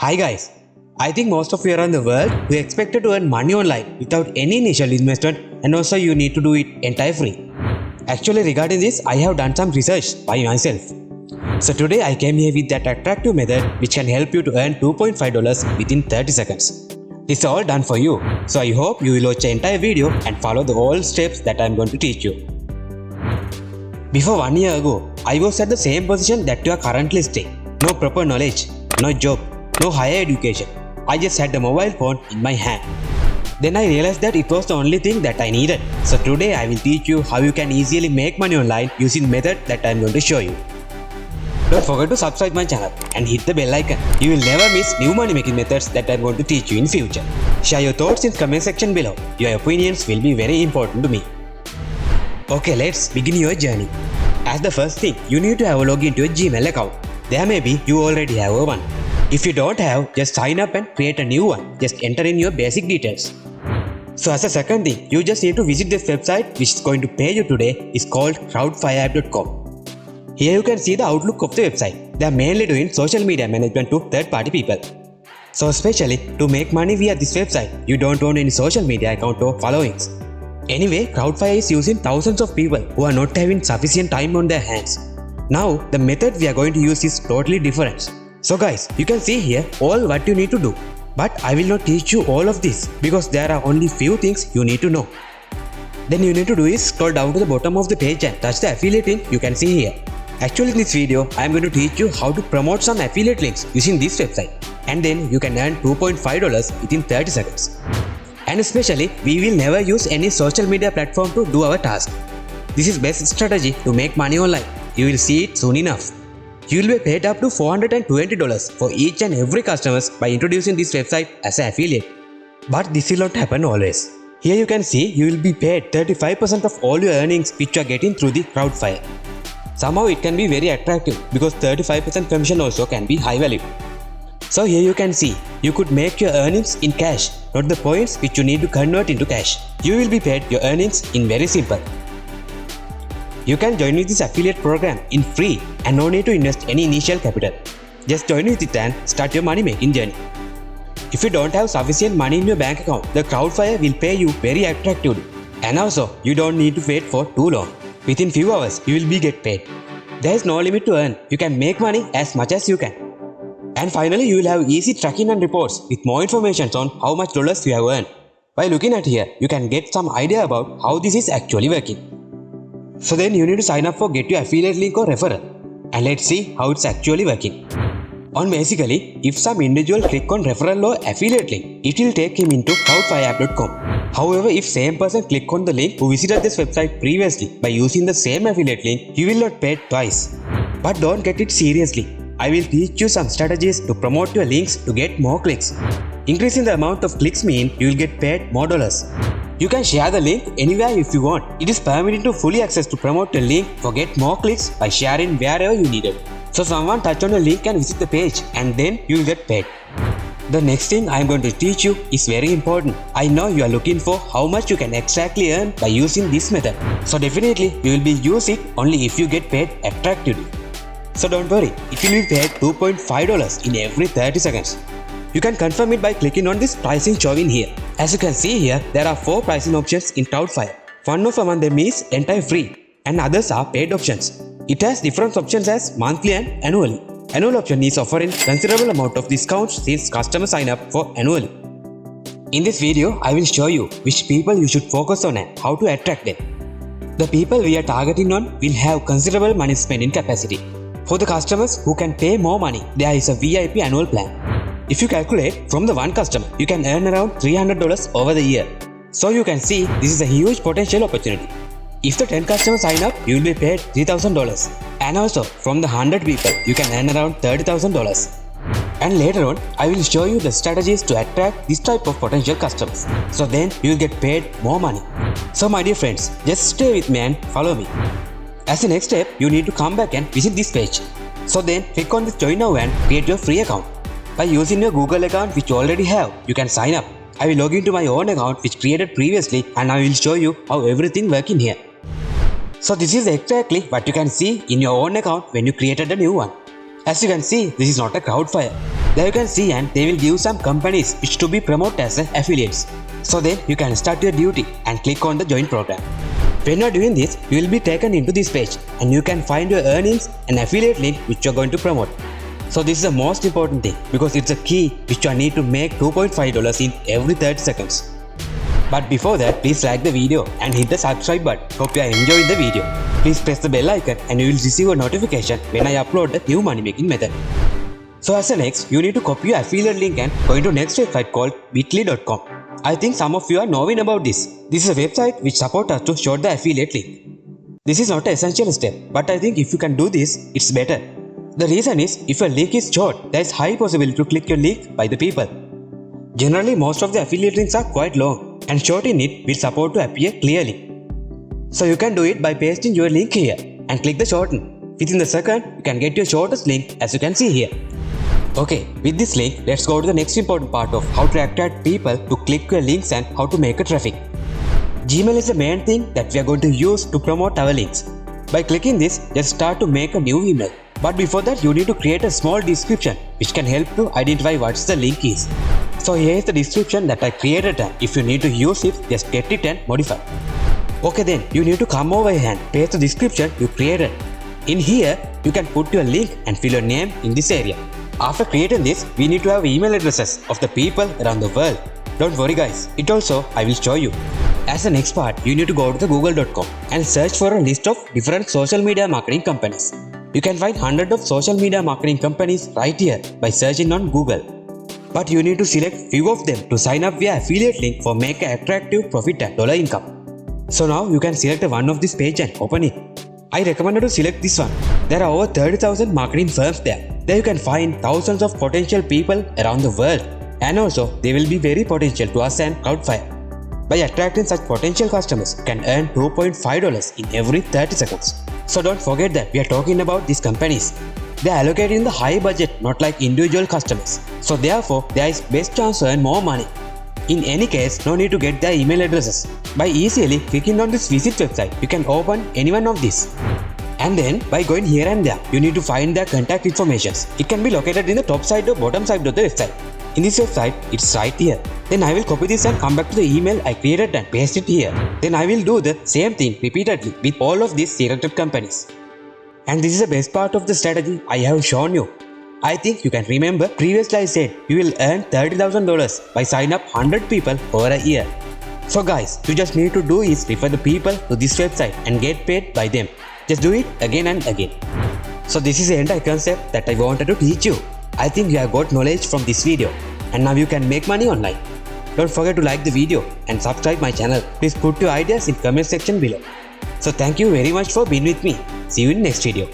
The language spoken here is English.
Hi guys, I think most of you around the world who expected to earn money online without any initial investment and also you need to do it entirely free. Actually regarding this, I have done some research by myself. So today I came here with that attractive method which can help you to earn $2.5 within 30 seconds. This is all done for you. So I hope you will watch the entire video and follow the all steps that I am going to teach you. Before 1 year ago, I was at the same position that you are currently staying. No proper knowledge, no job, no higher education. I just had a mobile phone in my hand. Then I realized that it was the only thing that I needed. So today I will teach you how you can easily make money online using the method that I am going to show you. Don't forget to subscribe my channel and hit the bell icon. You will never miss new money making methods that I am going to teach you in future. Share your thoughts in the comment section below. Your opinions will be very important to me. Okay, let's begin your journey. As the first thing, you need to have a login to a Gmail account. There may be you already have one. If you don't have, just sign up and create a new one. Just enter in your basic details. So as a second thing, you just need to visit this website which is going to pay you today. It's called crowdfireapp.com. Here you can see the outlook of the website. They are mainly doing social media management to third-party people. So especially to make money via this website, you don't own any social media account or followings. Anyway, Crowdfire is using thousands of people who are not having sufficient time on their hands. Now, the method we are going to use is totally different. So guys, you can see here all what you need to do. But I will not teach you all of this because there are only few things you need to know. Then you need to do is scroll down to the bottom of the page and touch the affiliate link you can see here. Actually in this video, I am going to teach you how to promote some affiliate links using this website. And then you can earn $2.5 within 30 seconds. And especially, we will never use any social media platform to do our task. This is best strategy to make money online. You will see it soon enough. You will be paid up to $420 for each and every customer by introducing this website as an affiliate. But this will not happen always. Here you can see you will be paid 35% of all your earnings which you are getting through the Crowdfire. Somehow it can be very attractive because 35% commission also can be high value. So here you can see, you could make your earnings in cash, not the points which you need to convert into cash. You will be paid your earnings in very simple. You can join with this affiliate program in free and no need to invest any initial capital. Just join with it and start your money making journey. If you don't have sufficient money in your bank account, the Crowdfire will pay you very attractively. And also, you don't need to wait for too long. Within few hours, you will be get paid. There is no limit to earn. You can make money as much as you can. And finally, you will have easy tracking and reports with more information on how much dollars you have earned. By looking at here, you can get some idea about how this is actually working. So then you need to sign up for Get Your Affiliate Link or Referral. And let's see how it's actually working. On basically, if some individual click on referral or affiliate link, it will take him into crowdfireapp.com. However, if same person click on the link who visited this website previously by using the same affiliate link, he will not pay twice. But don't get it seriously. I will teach you some strategies to promote your links to get more clicks. Increasing the amount of clicks means you will get paid more dollars. You can share the link anywhere if you want. It is permitted to fully access to promote your link for get more clicks by sharing wherever you need it. So someone touch on your link and visit the page and then you will get paid. The next thing I am going to teach you is very important. I know you are looking for how much you can exactly earn by using this method. So definitely you will be use it only if you get paid attractively. So don't worry, it will be paid $2.5 in every 30 seconds. You can confirm it by clicking on this pricing showing here. As you can see here, there are 4 pricing options in Crowdfire. One of among them is entirely free and others are paid options. It has different options as monthly and annually. Annual option is offering considerable amount of discounts since customers sign up for annually. In this video, I will show you which people you should focus on and how to attract them. The people we are targeting on will have considerable money spending capacity. For the customers who can pay more money, there is a VIP annual plan. If you calculate from the one customer, you can earn around $300 over the year. So you can see this is a huge potential opportunity. If the 10 customers sign up, you will be paid $3,000. And also from the 100 people, you can earn around $30,000. And later on, I will show you the strategies to attract this type of potential customers. So then you will get paid more money. So my dear friends, just stay with me and follow me. As the next step, you need to come back and visit this page. So then click on this join now and create your free account. By using your Google account which you already have, you can sign up. I will log into my own account which created previously and I will show you how everything works in here. So this is exactly what you can see in your own account when you created a new one. As you can see, this is not a Crowdfire. There you can see, and they will give some companies which to be promoted as affiliates. So then you can start your duty and click on the join program. When you are doing this, you will be taken into this page and you can find your earnings and affiliate link which you are going to promote. So this is the most important thing because it's a key which you need to make $2.5 in every 30 seconds. But before that, please like the video and hit the subscribe button. Hope you are enjoying the video. Please press the bell icon and you will receive a notification when I upload a new money making method. So as a next, you need to copy your affiliate link and go into next website called bitly.com. I think some of you are knowing about this. This is a website which supports us to show the affiliate link. This is not an essential step, but I think if you can do this, it's better. The reason is, if a link is short, there is high possibility to click your link by the people. Generally, most of the affiliate links are quite long, and shorting it will support to appear clearly. So you can do it by pasting your link here and click the shorten. Within the second, you can get your shortest link as you can see here. Okay, with this link, let's go to the next important part of how to attract people to click your links and how to make a traffic. Gmail is the main thing that we are going to use to promote our links. By clicking this, just start to make a new email. But before that, you need to create a small description which can help to identify what the link is. So here is the description that I created, and if you need to use it, just get it and modify. Okay, then you need to come over here and paste the description you created. In here, you can put your link and fill your name in this area. After creating this, we need to have email addresses of the people around the world. Don't worry guys, it also I will show you. As the next part, you need to go to the google.com and search for a list of different social media marketing companies. You can find hundreds of social media marketing companies right here by searching on Google. But you need to select few of them to sign up via affiliate link for make an attractive profit and dollar income. So now you can select one of this page and open it. I recommend to select this one. There are over 30,000 marketing firms there. There you can find thousands of potential people around the world, and also they will be very potential to us and Cloudflare. By attracting such potential customers, you can earn $2.5 in every 30 seconds. So don't forget that we are talking about these companies. They are allocated in the high budget, not like individual customers. So therefore, there is best chance to earn more money. In any case, no need to get their email addresses. By easily clicking on this visit website, you can open any one of these. And then by going here and there, you need to find their contact information. It can be located in the top side or bottom side of the website. In this website, it's right here. Then I will copy this and come back to the email I created and paste it here. Then I will do the same thing repeatedly with all of these selected companies. And this is the best part of the strategy I have shown you. I think you can remember previously I said you will earn $30,000 by signing up 100 people over a year. So guys, you just need to do is refer the people to this website and get paid by them. Just do it again and again. So this is the entire concept that I wanted to teach you. I think you have got knowledge from this video and now you can make money online. Don't forget to like the video and subscribe my channel. Please put your ideas in comment section below. So thank you very much for being with me. See you in next video.